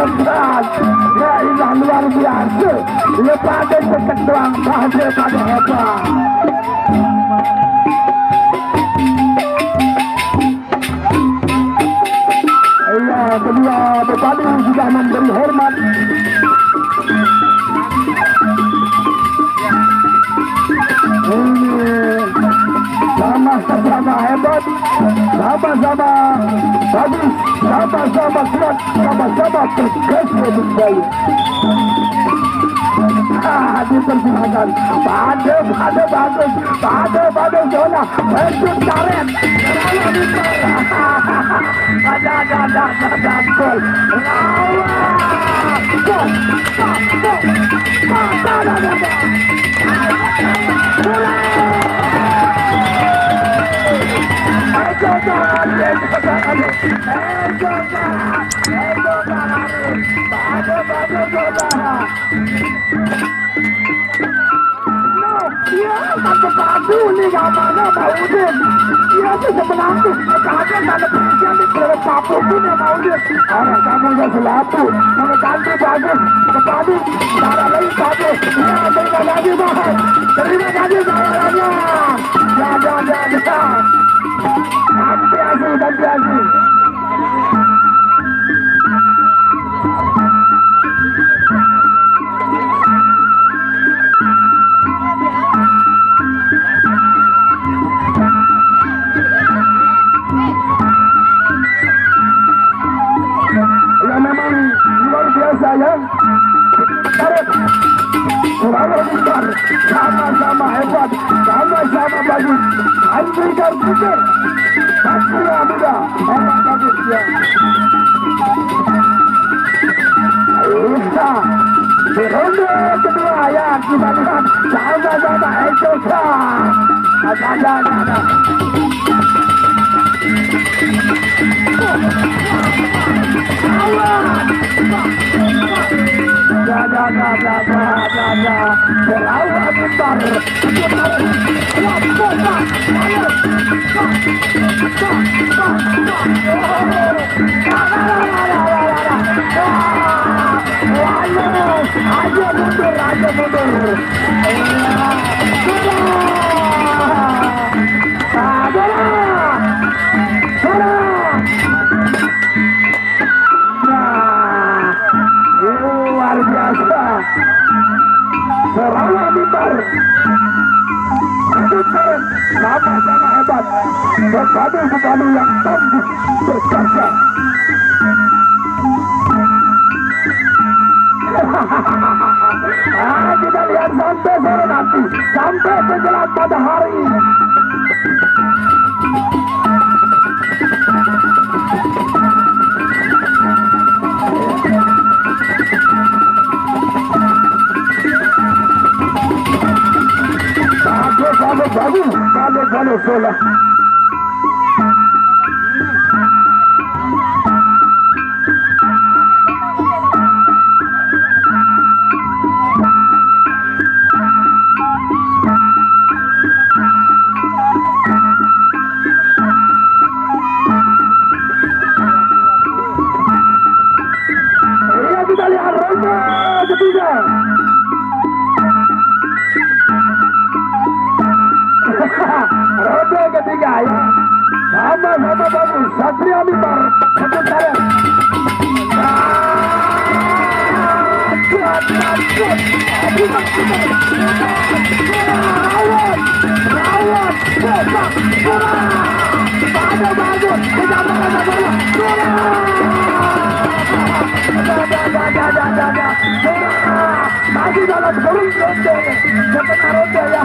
hebat, ya ini luar biasa. Lepas itu ketuang bahasa pada hebat. Iya, kedua berpadu sudah memberi hormat. Sama-sama hebat, sama-sama bagus, sama-sama kuat, sama-sama tegas lebih baik. Dipersilakan pada bagus, pada zona bentuk karet. Ada gol. Satu padu nih gambarnya Maudin. Dia tuh sebenarnya kaget ada perisian di berapa pun ya Maudin. Orang kamu udah selapu, mau ganti bagus, kepadu, cara lain bagus. Ya terima kasih Bang, terima kasih saudara. Ya. Nanti asyik. Ya, sama-sama hebat, sama-sama bagus. Andri Kartike, Satria Muda, hebat bagus ya. Bisa di ronde kedua ya, kita lihat sama-sama Ecosa. Ada. Ayo mundur. Luar biasa. Serang Mimbar. Sama-sama hebat. Berpadu yang tangguh berkarya. Kita lihat sampai sore nanti, sampai menjelang pada hari. Bagus, kalau solah. Kita lihat ronde ketiga. Ronde ketiga ya, sama-sama bagus. Satria Mimbar, satu sayang. Rawat, botak, bola. Bagus, kita masih dalam ronde, setengah ronde ya.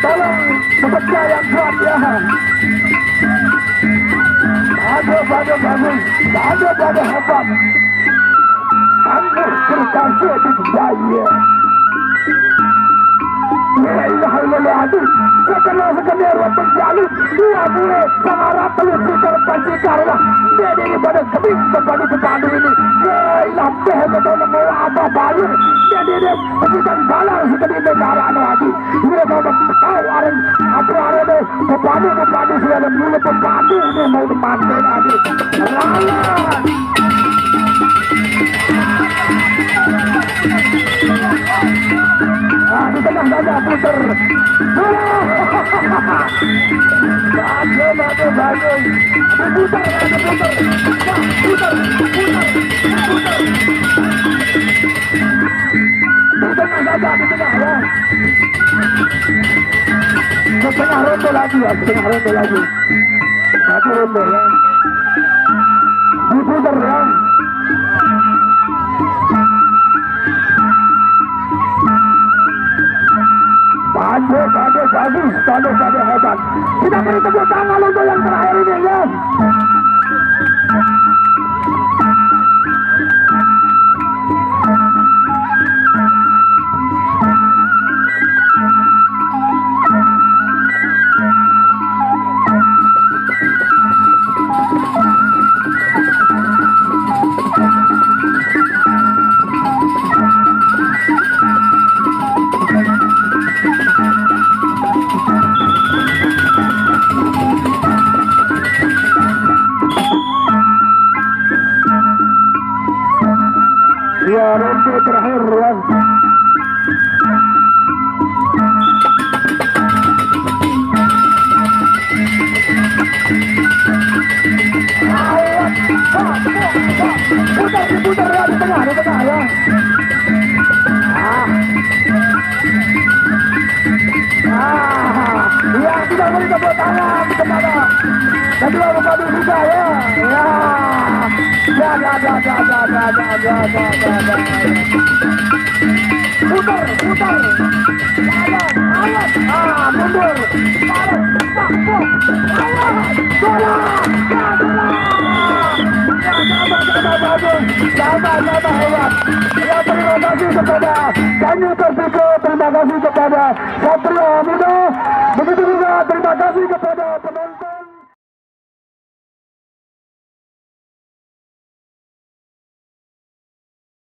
Tolong bekerja yang kuat ya. Pada bagus, pada hebat. Anda berkasih di daya. maju. Sekedar berjalur dua mulai sangat telur putar pancikan lah. Jadi pada kebing kembali berpadu ini. Lampe betul mau apa bayar. Jadi dia bukan balas seperti negara lagi. Dia mau tahu orang apa ada deh berpadu sudah ada mulai berpadu ini mau dipantai lagi. Lala. Di tengah saja putar. Bagus. Putar. Di tengah saja, di tengah ya. Setengah ronde lagi ya, setengah ronde lagi. Satu ronde ya. Diputar ya. Bagus, hebat. Kita beri tepuk tangan untuk yang terakhir ini ya. Ya, ronde terakhir ya. Putar ya di tengah ya. Yang tidak boleh tepuk tangan kepada kedua pemadu kita ya. Putar. Awas. Mundur. Sama hebat. Ya, terima kasih kepada Kami Persiko, terima kasih kepada Satria Muda, begitu juga terima kasih kepada penonton.